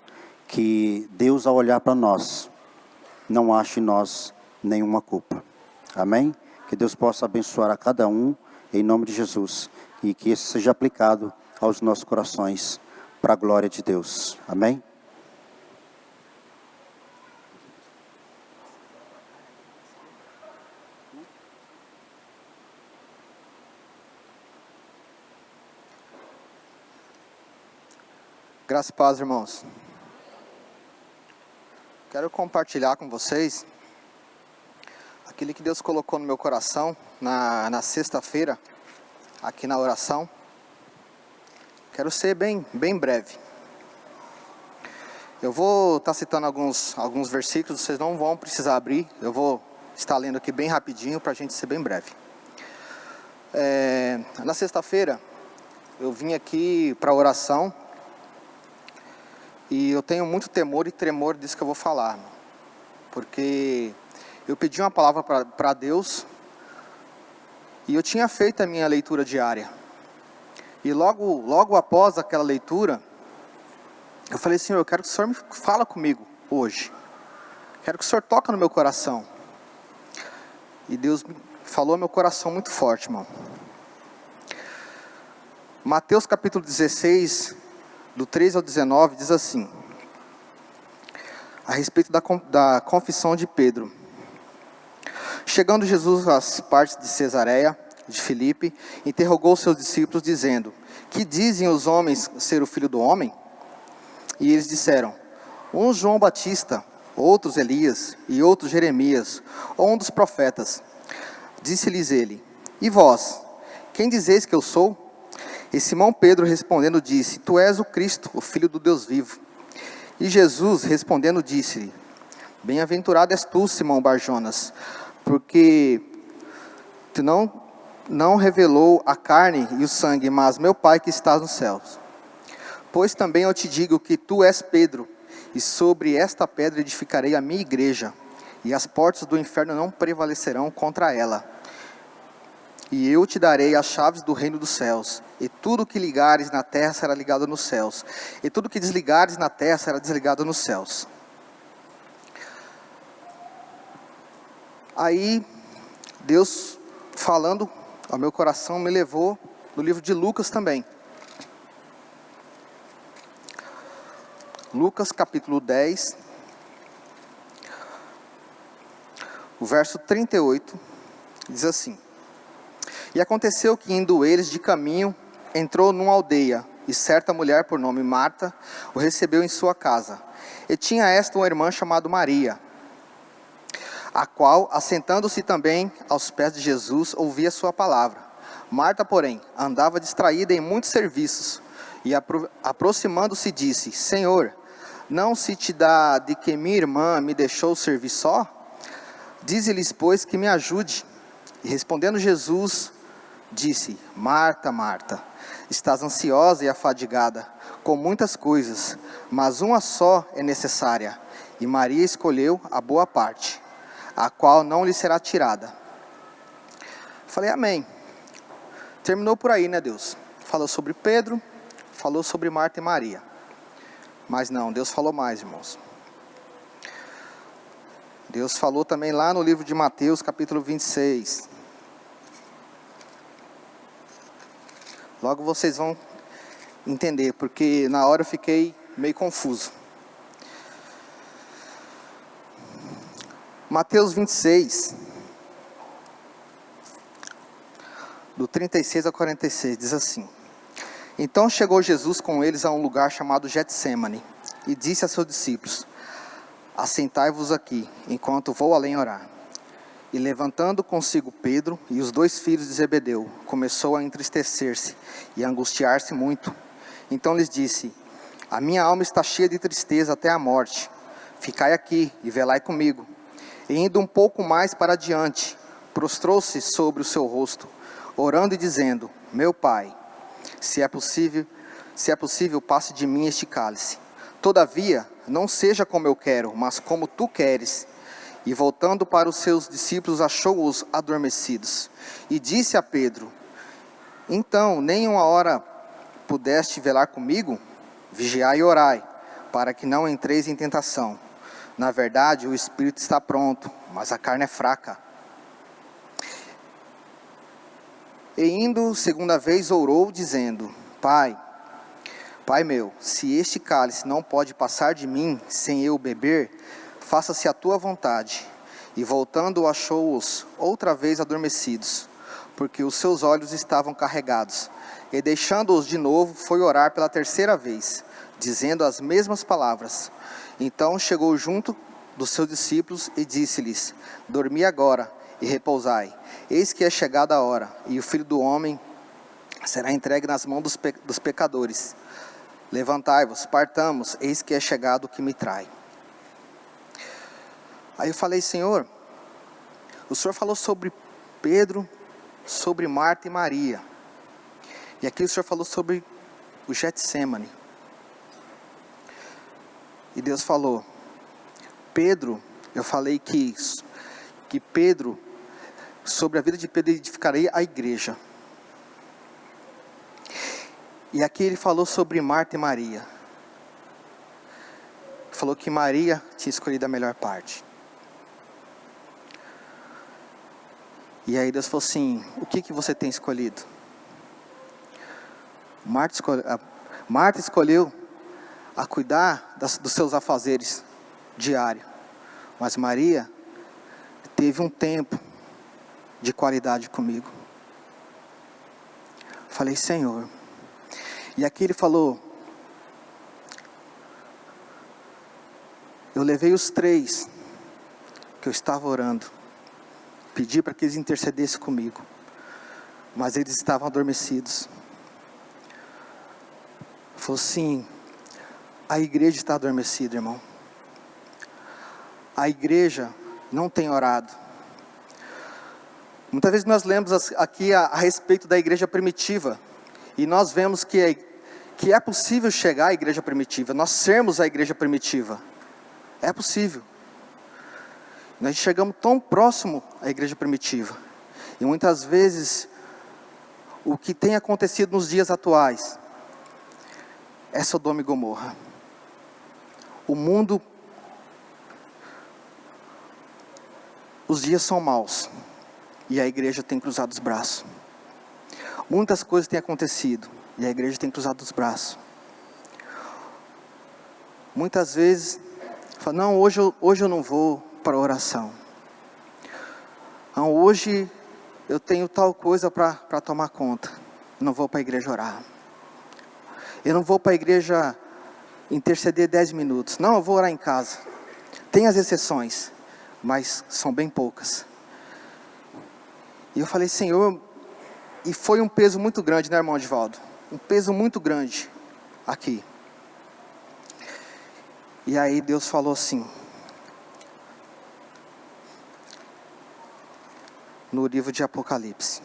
S1: Que Deus, ao olhar para nós, não ache em nós nenhuma culpa. Amém? Que Deus possa abençoar a cada um, em nome de Jesus. E que isso seja aplicado aos nossos corações, para a glória de Deus. Amém?
S2: Graças e paz, irmãos. Quero compartilhar com vocês aquilo que Deus colocou no meu coração na sexta-feira, aqui na oração. Quero ser bem breve. Eu vou estar citando alguns versículos, vocês não vão precisar abrir. Eu vou estar lendo aqui bem rapidinho para a gente ser bem breve. Na sexta-feira, eu vim aqui para a oração. E eu tenho muito temor e tremor disso que eu vou falar, porque eu pedi uma palavra para Deus, e eu tinha feito a minha leitura diária, e logo após aquela leitura, eu falei: Senhor, eu quero que o Senhor me fala comigo hoje, quero que o Senhor toque no meu coração, e Deus falou no meu coração muito forte, irmão. Mateus capítulo 16, do 13 ao 19, diz assim, a respeito da confissão de Pedro. Chegando Jesus às partes de Cesareia de Filipe, interrogou seus discípulos, dizendo: que dizem os homens ser o Filho do Homem? E eles disseram: uns João Batista, outros Elias, e outros Jeremias, ou um dos profetas. Disse-lhes ele: e vós, quem dizeis que eu sou? E Simão Pedro respondendo disse: tu és o Cristo, o Filho do Deus vivo. E Jesus respondendo disse-lhe: bem-aventurado és tu, Simão Barjonas, porque tu não revelou a carne e o sangue, mas meu Pai que estás nos céus. Pois também eu te digo que tu és Pedro, e sobre esta pedra edificarei a minha igreja, e as portas do inferno não prevalecerão contra ela. E eu te darei as chaves do reino dos céus, e tudo que ligares na terra será ligado nos céus, e tudo que desligares na terra será desligado nos céus. Aí, Deus falando ao meu coração me levou no livro de Lucas também. Lucas capítulo 10, o verso 38, diz assim: e aconteceu que, indo eles de caminho, entrou numa aldeia, e certa mulher por nome Marta o recebeu em sua casa. E tinha esta uma irmã chamada Maria, a qual, assentando-se também aos pés de Jesus, ouvia sua palavra. Marta, porém, andava distraída em muitos serviços, e aproximando-se disse: Senhor, não se te dá de que minha irmã me deixou servir só? Dize-lhes, pois, que me ajude. E respondendo Jesus, disse: Marta, Marta, estás ansiosa e afadigada com muitas coisas, mas uma só é necessária, e Maria escolheu a boa parte, a qual não lhe será tirada. Falei: amém. Terminou por aí, né, Deus? Falou sobre Pedro, falou sobre Marta e Maria, mas não, Deus falou mais, irmãos. Deus falou também lá no livro de Mateus capítulo 26, Logo vocês vão entender, porque na hora eu fiquei meio confuso. Mateus 26, do 36 ao 46, diz assim: Então chegou Jesus com eles a um lugar chamado Getsêmani, e disse a seus discípulos: Assentai-vos aqui, enquanto vou além orar. E levantando consigo Pedro e os 2 filhos de Zebedeu, começou a entristecer-se e a angustiar-se muito. Então lhes disse: A minha alma está cheia de tristeza até a morte. Ficai aqui e velai comigo. E indo um pouco mais para adiante, prostrou-se sobre o seu rosto, orando e dizendo: Meu Pai, se é possível, passe de mim este cálice. Todavia, não seja como eu quero, mas como tu queres. E voltando para os seus discípulos, achou-os adormecidos. E disse a Pedro: Então, nem uma hora pudeste velar comigo? Vigiai e orai, para que não entreis em tentação. Na verdade, o espírito está pronto, mas a carne é fraca. E indo segunda vez orou, dizendo: Pai meu, se este cálice não pode passar de mim sem eu beber, faça-se a tua vontade. E voltando achou-os outra vez adormecidos, porque os seus olhos estavam carregados. E deixando-os de novo, foi orar pela terceira vez, dizendo as mesmas palavras. Então chegou junto dos seus discípulos e disse-lhes: Dormi agora e repousai. Eis que é chegada a hora, e o Filho do Homem será entregue nas mãos dos pecadores. Levantai-vos, partamos, eis que é chegado o que me trai. Aí eu falei: Senhor, o Senhor falou sobre Pedro, sobre Marta e Maria. E aqui o Senhor falou sobre o Getsêmani. E Deus falou: Pedro, eu falei que Pedro, sobre a vida de Pedro, edificarei a igreja. E aqui ele falou sobre Marta e Maria. Falou que Maria tinha escolhido a melhor parte. E aí Deus falou assim: o que você tem escolhido? Marta escolheu a cuidar dos seus afazeres diários. Mas Maria teve um tempo de qualidade comigo. Falei: Senhor. E aqui ele falou: eu levei os 3 que eu estava orando, pedi para que eles intercedessem comigo, mas eles estavam adormecidos. Falou assim: a igreja está adormecida, irmão. A igreja não tem orado. Muitas vezes nós lemos aqui a respeito da igreja primitiva, e nós vemos que é possível chegar à igreja primitiva, nós sermos a igreja primitiva. É possível. Nós chegamos tão próximo à igreja primitiva. E muitas vezes, o que tem acontecido nos dias atuais é Sodoma e Gomorra. O mundo, os dias são maus, e a igreja tem cruzado os braços. Muitas coisas têm acontecido, e a igreja tem cruzado os braços. Muitas vezes, fala: não, hoje eu não vou para a oração. Não, hoje eu tenho tal coisa para tomar conta. Eu não vou para a igreja orar. Eu não vou para a igreja interceder 10 minutos. Não, eu vou orar em casa. Tem as exceções, mas são bem poucas. E eu falei: Senhor, e foi um peso muito grande, né, irmão Edivaldo? Um peso muito grande aqui. E aí Deus falou assim, no livro de Apocalipse: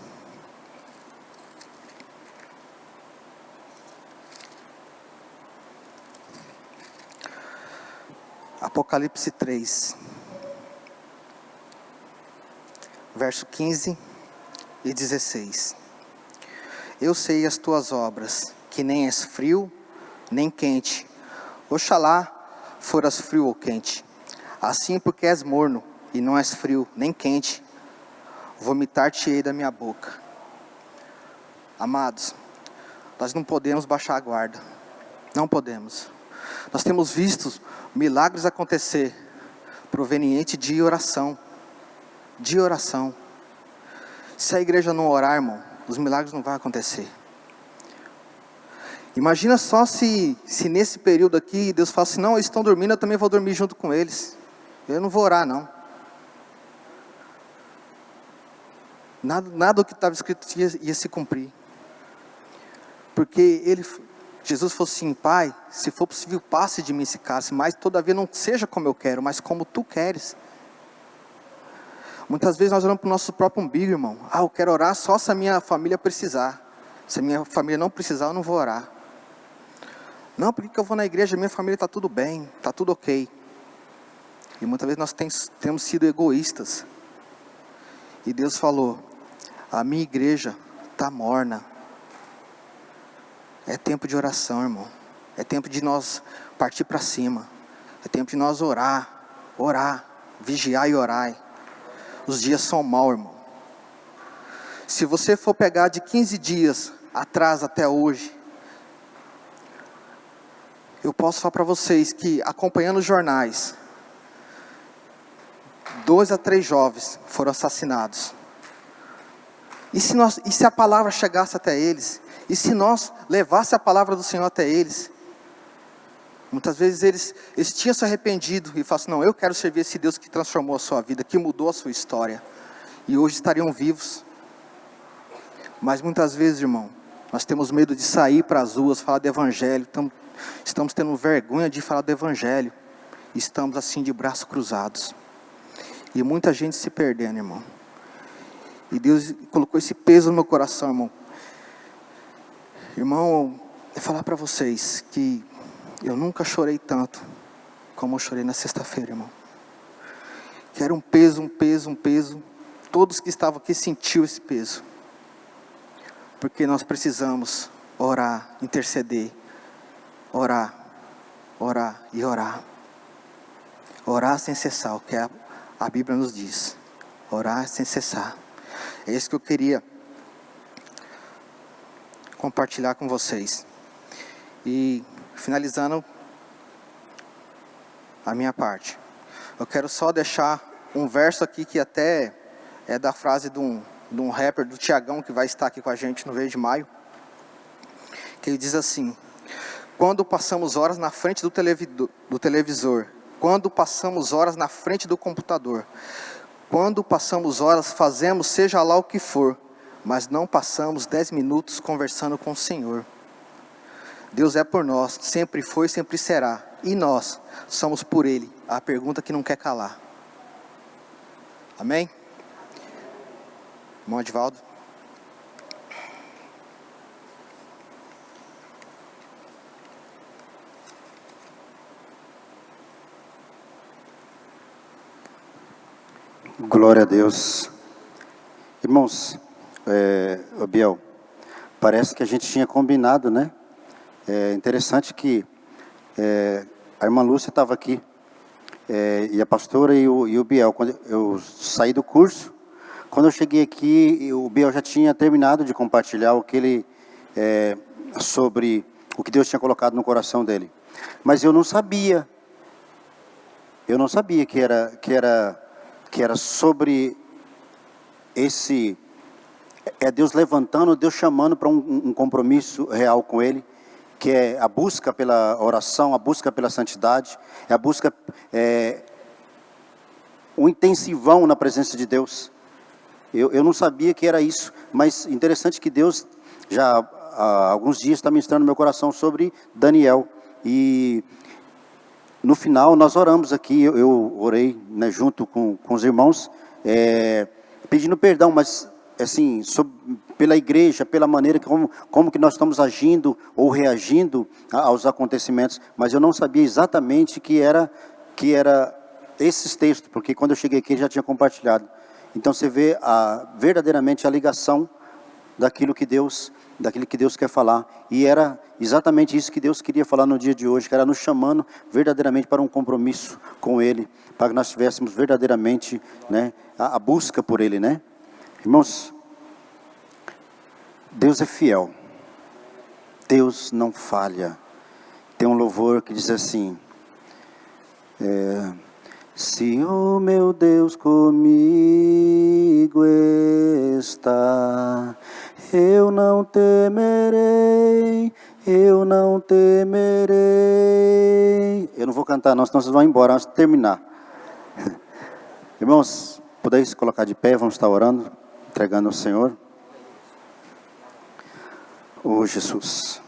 S2: Apocalipse 3, verso 15 e 16. Eu sei as tuas obras, que nem és frio, nem quente. Oxalá foras frio ou quente. Assim, porque és morno, e não és frio, nem quente, vomitar-te-ei da minha boca. Amados, nós não podemos baixar a guarda. Não podemos. Nós temos visto milagres acontecer, proveniente de oração. De oração. Se a igreja não orar, irmão, os milagres não vão acontecer. Imagina só se nesse período aqui, Deus fala assim, não, eles estão dormindo, eu também vou dormir junto com eles. Eu não vou orar, não. Nada do que estava escrito ia se cumprir. Porque Jesus falou assim, Pai, se for possível, passe de mim esse cálice, mas todavia não seja como eu quero, mas como tu queres. Muitas vezes nós oramos para o nosso próprio umbigo, irmão. Eu quero orar só se a minha família precisar. Se a minha família não precisar, eu não vou orar. Não, por que eu vou na igreja? Minha família está tudo bem, está tudo ok. E muitas vezes nós temos sido egoístas. E Deus falou, a minha igreja está morna. É tempo de oração, irmão. É tempo de nós partir para cima. É tempo de nós orar, vigiar e orar. Os dias são maus, irmão. Se você for pegar de 15 dias atrás até hoje, eu posso falar para vocês que, acompanhando os jornais, 2 a 3 jovens foram assassinados. E se a palavra chegasse até eles? E se nós levasse a palavra do Senhor até eles? Muitas vezes eles tinham se arrependido e falaram assim, não, eu quero servir esse Deus que transformou a sua vida, que mudou a sua história. E hoje estariam vivos. Mas muitas vezes, irmão, nós temos medo de sair para as ruas, falar do Evangelho. Estamos tendo vergonha de falar do Evangelho. Estamos assim de braços cruzados. E muita gente se perdendo, irmão. E Deus colocou esse peso no meu coração, irmão. Irmão, eu falar para vocês que eu nunca chorei tanto como eu chorei na sexta-feira, irmão. Que era um peso. Todos que estavam aqui sentiu esse peso. Porque nós precisamos orar, interceder. Orar e orar. Orar sem cessar, o que a Bíblia nos diz. Orar sem cessar. É isso que eu queria compartilhar com vocês. E finalizando a minha parte, eu quero só deixar um verso aqui que até é da frase de um rapper, do Tiagão, que vai estar aqui com a gente no mês de maio, que ele diz assim: quando passamos horas na frente do televisor, quando passamos horas na frente do computador, quando passamos horas fazemos seja lá o que for, mas não passamos 10 minutos conversando com o Senhor. Deus é por nós, sempre foi e sempre será. E nós somos por Ele, a pergunta que não quer calar. Amém? Irmão Edivaldo.
S1: Glória a Deus. Irmãos, Biel, parece que a gente tinha combinado, né? É interessante que a irmã Lúcia estava aqui, e a pastora e o Biel. Quando eu saí do curso, quando eu cheguei aqui, o Biel já tinha terminado de compartilhar sobre o que Deus tinha colocado no coração dele. Mas eu não sabia que era sobre esse... É Deus levantando, Deus chamando para um compromisso real com Ele, que é a busca pela oração, a busca pela santidade, é a busca, um intensivão na presença de Deus. Eu não sabia que era isso, mas interessante que Deus já há alguns dias está ministrando no meu coração sobre Daniel. E no final nós oramos aqui, eu orei, né, junto com os irmãos, pedindo perdão, mas assim, pela igreja, pela maneira como que nós estamos agindo ou reagindo aos acontecimentos, mas eu não sabia exatamente que era esses textos, porque quando eu cheguei aqui ele já tinha compartilhado. Então você vê verdadeiramente a ligação daquilo que Deus quer falar, e era exatamente isso que Deus queria falar no dia de hoje, que era nos chamando verdadeiramente para um compromisso com Ele, para que nós tivéssemos verdadeiramente, né, a busca por Ele, né? Irmãos, Deus é fiel. Deus não falha. Tem um louvor que diz assim: se o meu Deus comigo está, eu não temerei, eu não temerei. Eu não vou cantar não, senão vocês vão embora antes de terminar. Irmãos, podeis se colocar de pé, vamos estar orando, entregando ao Senhor. Oh Jesus.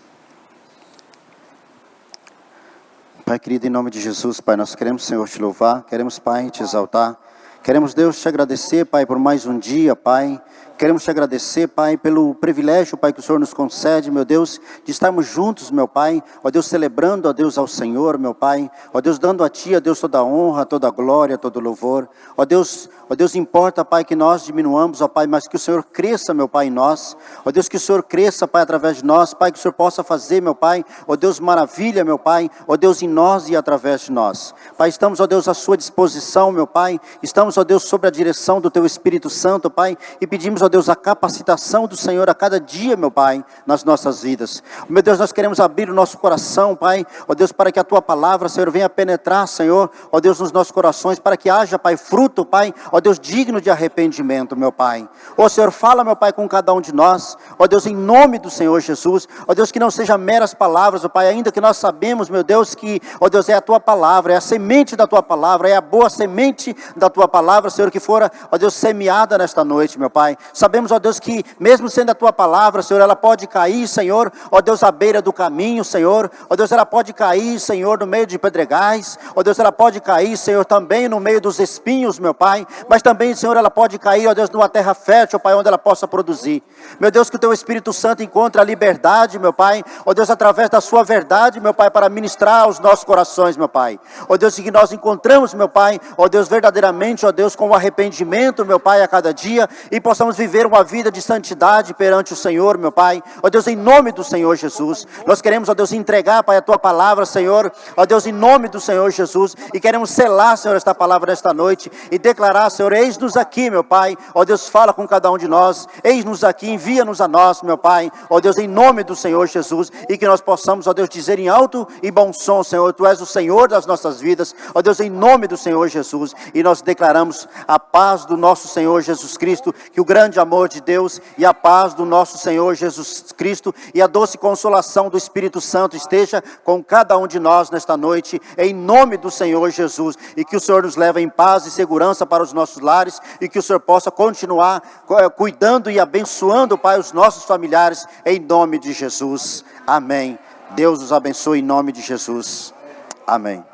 S1: Pai querido, em nome de Jesus, Pai, nós queremos, Senhor, te louvar, queremos, Pai, te exaltar, queremos, Deus, te agradecer, Pai, por mais um dia, Pai, queremos te agradecer, Pai, pelo privilégio, Pai, que o Senhor nos concede, meu Deus, de estarmos juntos, meu Pai, ó Deus, celebrando, ó Deus, ao Senhor, meu Pai, ó Deus, dando a Ti, ó Deus, toda a honra, toda a glória, todo o louvor, ó Deus, importa, Pai, que nós diminuamos, ó Pai, mas que o Senhor cresça, meu Pai, em nós, ó Deus, que o Senhor cresça, Pai, através de nós, Pai, que o Senhor possa fazer, meu Pai, ó Deus, maravilha, meu Pai, ó Deus, em nós e através de nós, Pai, estamos, ó Deus, à sua disposição, meu Pai, estamos, ó Deus, sob a direção do Teu Espírito Santo, Pai, e pedimos, ó Deus, a capacitação do Senhor a cada dia, meu Pai, nas nossas vidas, meu Deus, nós queremos abrir o nosso coração, Pai, ó Deus, para que a Tua palavra, Senhor, venha penetrar, Senhor, ó Deus, nos nossos corações, para que haja, Pai, fruto, Pai, ó Deus, digno de arrependimento, meu Pai. Ó Senhor, fala, meu Pai, com cada um de nós, ó Deus, em nome do Senhor Jesus, ó Deus, que não sejam meras palavras, ó Pai, ainda que nós sabemos, meu Deus, que, ó Deus, é a Tua palavra, é a semente da Tua palavra, é a boa semente da Tua palavra, Senhor, que fora, ó Deus, semeada nesta noite, meu Pai. Sabemos, ó Deus, que mesmo sendo a Tua palavra, Senhor, ela pode cair, Senhor, ó Deus, à beira do caminho, Senhor, ó Deus, ela pode cair, Senhor, no meio de pedregais, ó Deus, ela pode cair, Senhor, também no meio dos espinhos, meu Pai, mas também, Senhor, ela pode cair, ó Deus, numa terra fértil, Pai, onde ela possa produzir. Meu Deus, que o Teu Espírito Santo encontre a liberdade, meu Pai, ó Deus, através da Sua verdade, meu Pai, para ministrar aos nossos corações, meu Pai. Ó Deus, que nós encontramos, meu Pai, ó Deus, verdadeiramente, ó Deus, com o arrependimento, meu Pai, a cada dia, e possamos viver uma vida de santidade perante o Senhor, meu Pai. Ó Deus, em nome do Senhor Jesus, nós queremos, ó Deus, entregar, Pai, a Tua palavra, Senhor, ó Deus, em nome do Senhor Jesus, e queremos selar, Senhor, esta palavra nesta noite, e declarar, Senhor, eis-nos aqui, meu Pai, ó Deus, fala com cada um de nós, eis-nos aqui, envia-nos a nós, meu Pai, ó Deus, em nome do Senhor Jesus, e que nós possamos, ó Deus, dizer em alto e bom som, Senhor, Tu és o Senhor das nossas vidas, ó Deus, em nome do Senhor Jesus, e nós declaramos a paz do nosso Senhor Jesus Cristo, que o grande amor de Deus e a paz do nosso Senhor Jesus Cristo e a doce consolação do Espírito Santo esteja com cada um de nós nesta noite, em nome do Senhor Jesus, e que o Senhor nos leve em paz e segurança para os nossos lares, e que o Senhor possa continuar cuidando e abençoando, Pai, os nossos familiares, em nome de Jesus. Amém. Deus os abençoe em nome de Jesus. Amém.